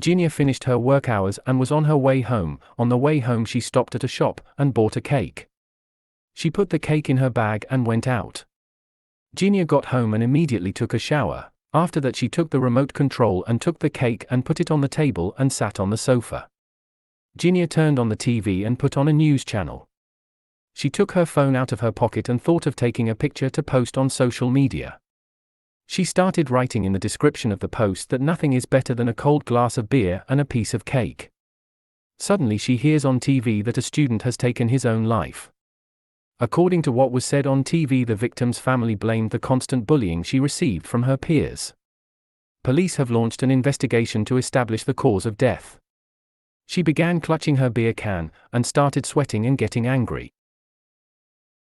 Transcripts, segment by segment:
Jinya finished her work hours and was on her way home. On the way home she stopped at a shop and bought a cake. She put the cake in her bag and went out. Jinya got home and immediately took a shower. After that she took the remote control and took the cake and put it on the table and sat on the sofa. Jinya turned on the TV and put on a news channel. She took her phone out of her pocket and thought of taking a picture to post on social media. She started writing in the description of the post that nothing is better than a cold glass of beer and a piece of cake. Suddenly she hears on TV that a student has taken his own life. According to what was said on TV, the victim's family blamed the constant bullying she received from her peers. Police have launched an investigation to establish the cause of death. She began clutching her beer can and started sweating and getting angry.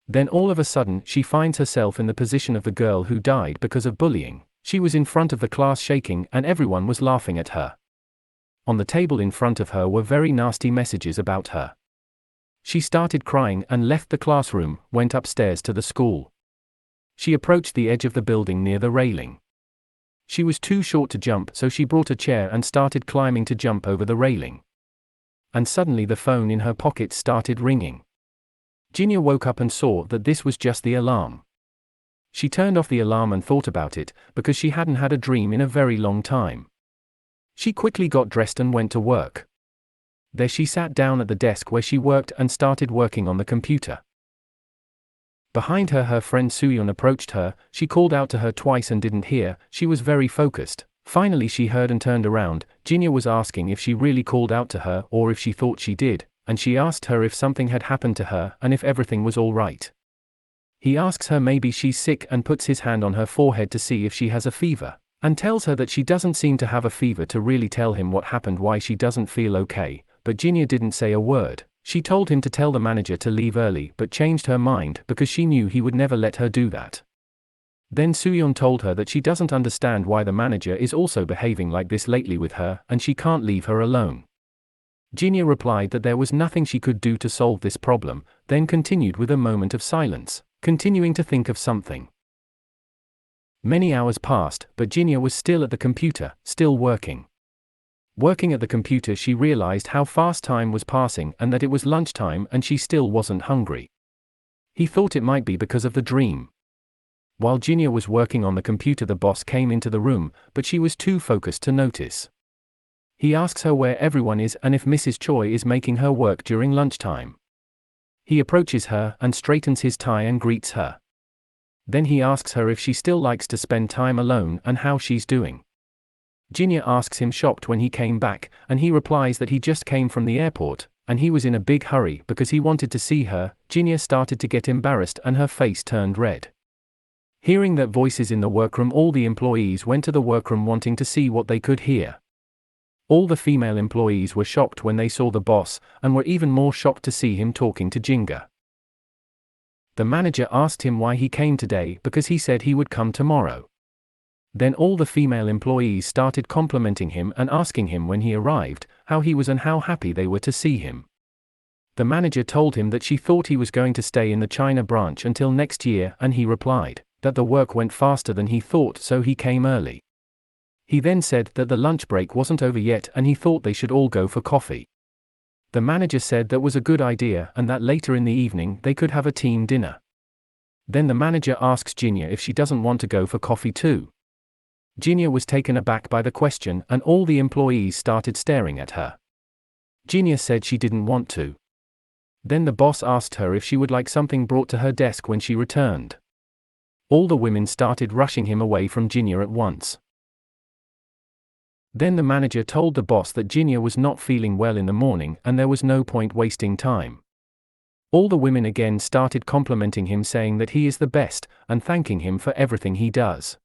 Then all of a sudden she finds herself in the position of the girl who died because of bullying. She was in front of the class shaking and everyone was laughing at her. On the table in front of her were very nasty messages about her. She started crying and left the classroom, went upstairs to the school. She approached the edge of the building near the railing. She was too short to jump, so she brought a chair and started climbing to jump over the railing. And suddenly the phone in her pocket started ringing. Jinya woke up and saw that this was just the alarm. She turned off the alarm and thought about it, because she hadn't had a dream in a very long time. She quickly got dressed and went to work. There she sat down at the desk where she worked and started working on the computer. Behind her, her friend Sooyeon approached her. She called out to her twice and didn't hear. She was very focused. Finally she heard and turned around. Jinya was asking if she really called out to her or if she thought she did, and she asked her if something had happened to her and if everything was all right. He asks her maybe she's sick and puts his hand on her forehead to see if she has a fever, and tells her that she doesn't seem to have a fever to really tell him what happened, why she doesn't feel okay, but Jinya didn't say a word. She told him to tell the manager to leave early but changed her mind because she knew he would never let her do that. Then Sooyeon told her that she doesn't understand why the manager is also behaving like this lately with her and she can't leave her alone. Jinya replied that there was nothing she could do to solve this problem, then continued with a moment of silence, continuing to think of something. Many hours passed, but Jinya was still at the computer, still working. Working at the computer she realized how fast time was passing and that it was lunchtime and she still wasn't hungry. He thought it might be because of the dream. While Jinya was working on the computer, the boss came into the room, but she was too focused to notice. He asks her where everyone is and if Mrs. Choi is making her work during lunchtime. He approaches her and straightens his tie and greets her. Then he asks her if she still likes to spend time alone and how she's doing. Jinya asks him shocked when he came back, and he replies that he just came from the airport, and he was in a big hurry because he wanted to see her. Jinya started to get embarrassed and her face turned red. Hearing that voices in the workroom, all the employees went to the workroom wanting to see what they could hear. All the female employees were shocked when they saw the boss, and were even more shocked to see him talking to Jinga. The manager asked him why he came today because he said he would come tomorrow. Then all the female employees started complimenting him and asking him when he arrived, how he was and how happy they were to see him. The manager told him that she thought he was going to stay in the China branch until next year, and he replied that the work went faster than he thought, so he came early. He then said that the lunch break wasn't over yet and he thought they should all go for coffee. The manager said that was a good idea and that later in the evening they could have a team dinner. Then the manager asks Jinya if she doesn't want to go for coffee too. Jinya was taken aback by the question and all the employees started staring at her. Jinya said she didn't want to. Then the boss asked her if she would like something brought to her desk when she returned. All the women started rushing him away from Jinya at once. Then the manager told the boss that Jinya was not feeling well in the morning and there was no point wasting time. All the women again started complimenting him, saying that he is the best and thanking him for everything he does.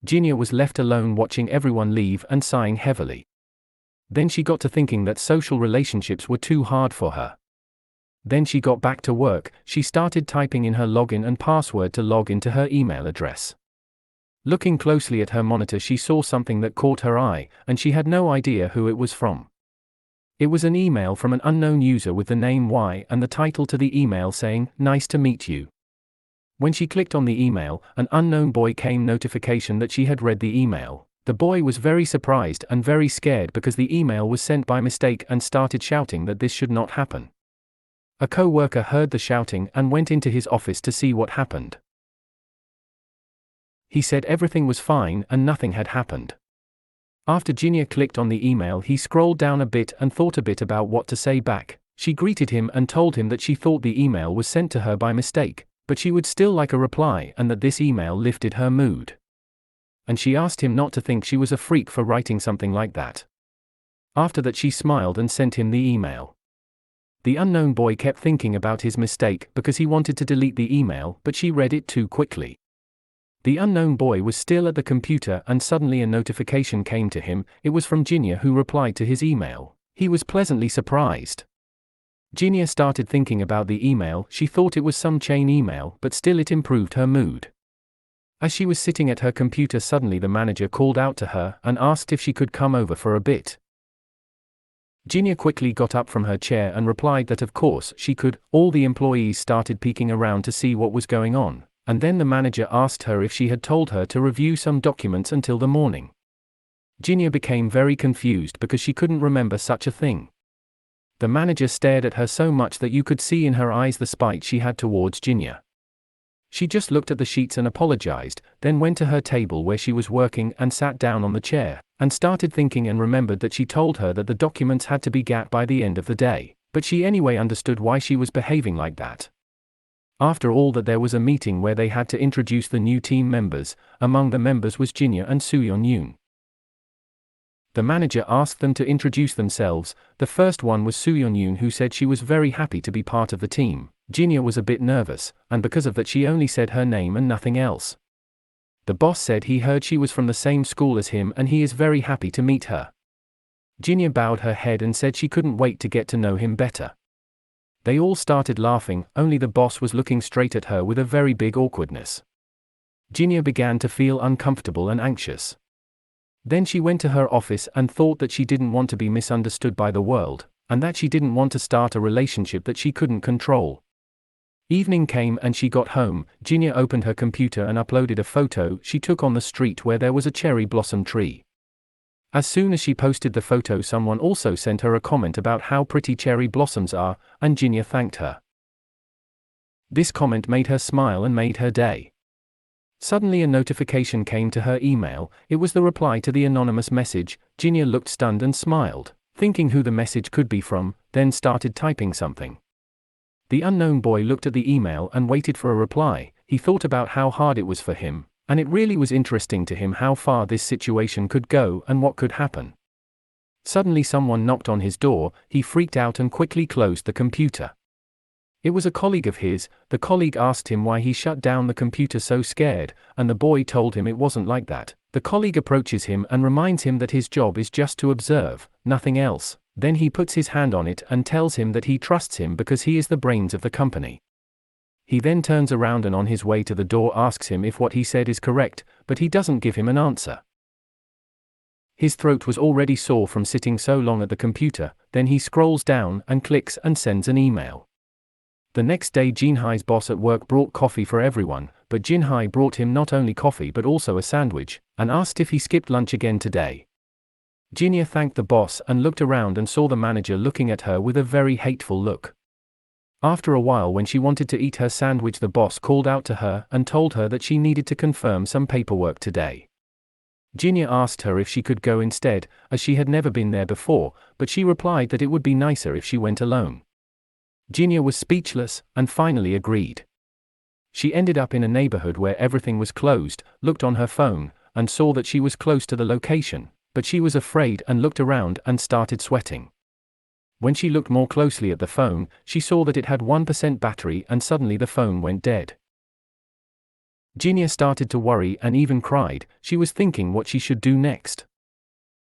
Jinya was left alone watching everyone leave and sighing heavily. Then she got to thinking that social relationships were too hard for her. Then she got back to work. She started typing in her login and password to log into her email address. Looking closely at her monitor, she saw something that caught her eye, and she had no idea who it was from. It was an email from an unknown user with the name Y and the title to the email saying, "Nice to meet you." When she clicked on the email, an unknown boy came notification that she had read the email. The boy was very surprised and very scared because the email was sent by mistake and started shouting that this should not happen. A co-worker heard the shouting and went into his office to see what happened. He said everything was fine and nothing had happened. After Jinya clicked on the email, he scrolled down a bit and thought a bit about what to say back. She greeted him and told him that she thought the email was sent to her by mistake, but she would still like a reply and that this email lifted her mood. And she asked him not to think she was a freak for writing something like that. After that, she smiled and sent him the email. The unknown boy kept thinking about his mistake because he wanted to delete the email, but she read it too quickly. The unknown boy was still at the computer and suddenly a notification came to him. It was from Jinya, who replied to his email. He was pleasantly surprised. Jinya started thinking about the email. She thought it was some chain email, but still it improved her mood. As she was sitting at her computer, suddenly the manager called out to her and asked if she could come over for a bit. Jinya quickly got up from her chair and replied that of course she could. All the employees started peeking around to see what was going on, and then the manager asked her if she had told her to review some documents until the morning. Jinya became very confused because she couldn't remember such a thing. The manager stared at her so much that you could see in her eyes the spite she had towards Jinya. She just looked at the sheets and apologized, then went to her table where she was working and sat down on the chair, and started thinking and remembered that she told her that the documents had to be got by the end of the day, but she anyway understood why she was behaving like that. After all, that there was a meeting where they had to introduce the new team members. Among the members was Jinya and Soo-yeon. The manager asked them to introduce themselves. The first one was Soo-yeon, who said she was very happy to be part of the team. Jinya was a bit nervous, and because of that she only said her name and nothing else. The boss said he heard she was from the same school as him and he is very happy to meet her. Jinya bowed her head and said she couldn't wait to get to know him better. They all started laughing, only the boss was looking straight at her with a very big awkwardness. Jinya began to feel uncomfortable and anxious. Then she went to her office and thought that she didn't want to be misunderstood by the world, and that she didn't want to start a relationship that she couldn't control. Evening came and she got home. Jinya opened her computer and uploaded a photo she took on the street where there was a cherry blossom tree. As soon as she posted the photo, someone also sent her a comment about how pretty cherry blossoms are, and Jinya thanked her. This comment made her smile and made her day. Suddenly a notification came to her email. It was the reply to the anonymous message. Jinya looked stunned and smiled, thinking who the message could be from, then started typing something. The unknown boy looked at the email and waited for a reply. He thought about how hard it was for him, and it really was interesting to him how far this situation could go and what could happen. Suddenly someone knocked on his door. He freaked out and quickly closed the computer. It was a colleague of his. The colleague asked him why he shut down the computer so scared, and the boy told him it wasn't like that. The colleague approaches him and reminds him that his job is just to observe, nothing else. Then he puts his hand on it and tells him that he trusts him because he is the brains of the company. He then turns around and on his way to the door asks him if what he said is correct, but he doesn't give him an answer. His throat was already sore from sitting so long at the computer. Then he scrolls down and clicks and sends an email. The next day Jinhai's boss at work brought coffee for everyone, but Jinhai brought him not only coffee but also a sandwich, and asked if he skipped lunch again today. Jinya thanked the boss and looked around and saw the manager looking at her with a very hateful look. After a while, when she wanted to eat her sandwich, the boss called out to her and told her that she needed to confirm some paperwork today. Jinya asked her if she could go instead, as she had never been there before, but she replied that it would be nicer if she went alone. Jinya was speechless, and finally agreed. She ended up in a neighborhood where everything was closed, looked on her phone, and saw that she was close to the location, but she was afraid and looked around and started sweating. When she looked more closely at the phone, she saw that it had 1% battery and suddenly the phone went dead. Jinya started to worry and even cried. She was thinking what she should do next.